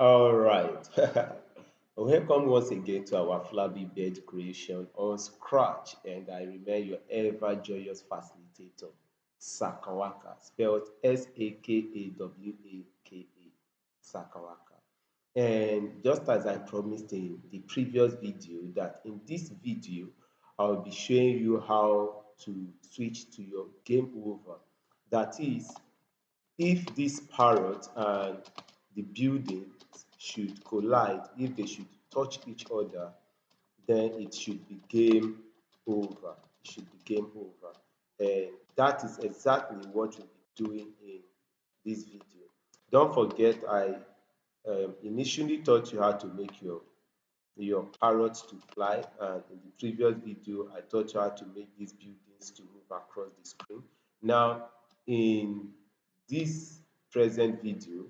All right. Welcome once again to our Flappy bed creation on Scratch, and I remain your ever joyous facilitator, Sakawaka, spelled Sakawaka, Sakawaka. And just as I promised in the previous video, that in this video, I'll be showing you how to switch to your game over. That is, if this parrot and the building should collide, if they should touch each other, then it should be game over. It should be game over. And that is exactly what we'll be doing in this video. Don't forget, I initially taught you how to make your parrots to fly, and in the previous video I taught you how to make these buildings to move across the screen. Now in this present video,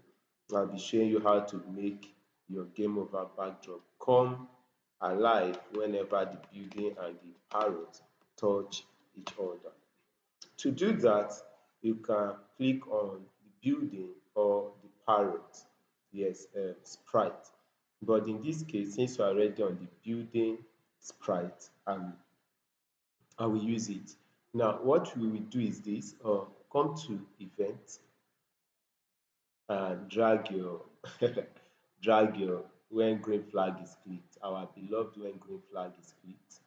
I'll be showing you how to make your game over backdrop come alive whenever the building and the parrot touch each other. To do that, you can click on the building or the parrot, yes, sprite. But in this case, since you are already on the building sprite, I will use it. Now, what we will do is this: come to event and drag your when green flag is clicked, our beloved when green flag is clicked.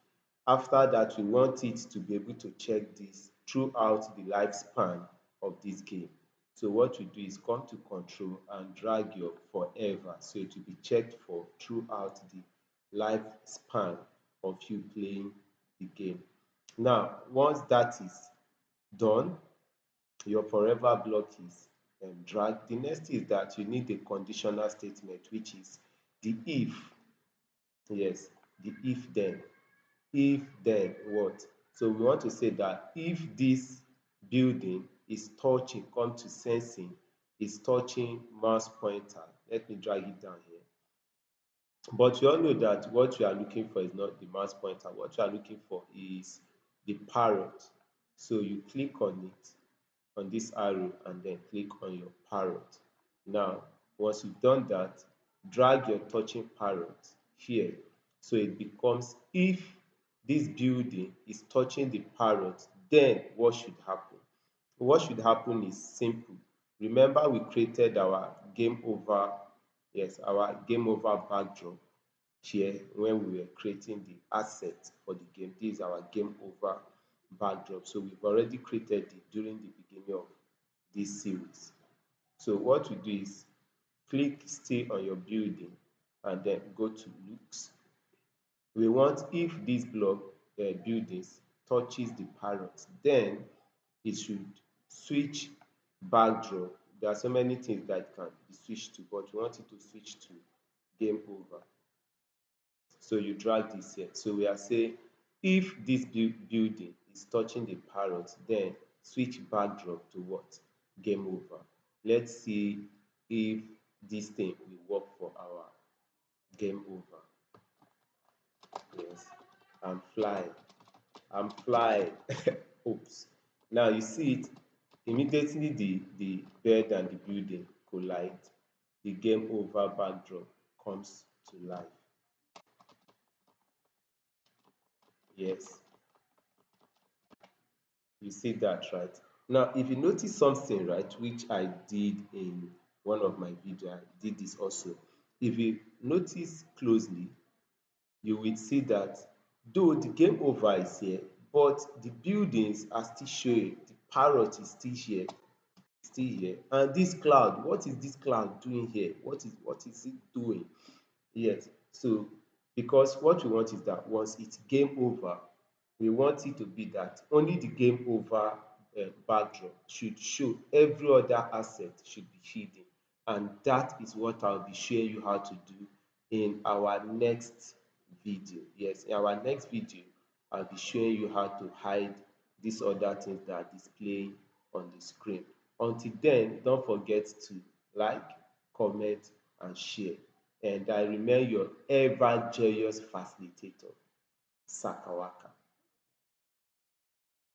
After that, we want it to be able to check this throughout the lifespan of this game. So what we do is come to control and drag your forever, so it will be checked for throughout the lifespan of you playing the game. Now once that is done, your forever block is dragged. The next is that you need a conditional statement, which is the if. Yes, the if then what. So we want to say that if this building is touching, come to sensing, is touching mouse pointer. Let me drag it down here. But you all know that what you are looking for is not the mouse pointer. What you are looking for is the parrot. So you click on it, on this arrow, and then click on your parrot. Now once you've done that, drag your touching parrot here, so it becomes if this building is touching the parrot, then what should happen? What should happen is simple. Remember, we created our game over, yes, our game over backdrop here when we were creating the asset for the game. This is our game over backdrop. So we've already created it during the beginning of this series. So what we do is click stay on your building and then go to looks. We want if this block buildings touches the parrot, then it should switch backdrop. There are so many things that can be switched to, but we want it to switch to game over. So you drag this here. So we are saying if this building is touching the parrot, then switch backdrop to what? Game over. Let's see if this thing will work for our game over. Yes, I'm flying. I'm flying. Oops. Now you see it, immediately the bed and the building collide. The game over backdrop comes to life. Yes, you see that, right? Now if you notice something, right, which I did in one of my videos, I did this also. If you notice closely, you will see that though the game over is here, but the buildings are still showing. The parrot is still here. And this cloud, what is this cloud doing here? What is it doing? Yes. So because what we want is that once it's game over, we want it to be that only the game over backdrop should show, every other asset should be hidden. And that is what I'll be showing you how to do in our next video. Yes, in our next video, I'll be showing you how to hide these other things that are displaying on the screen. Until then, don't forget to like, comment, and share. And I remain your ever joyous facilitator, Sakawaka.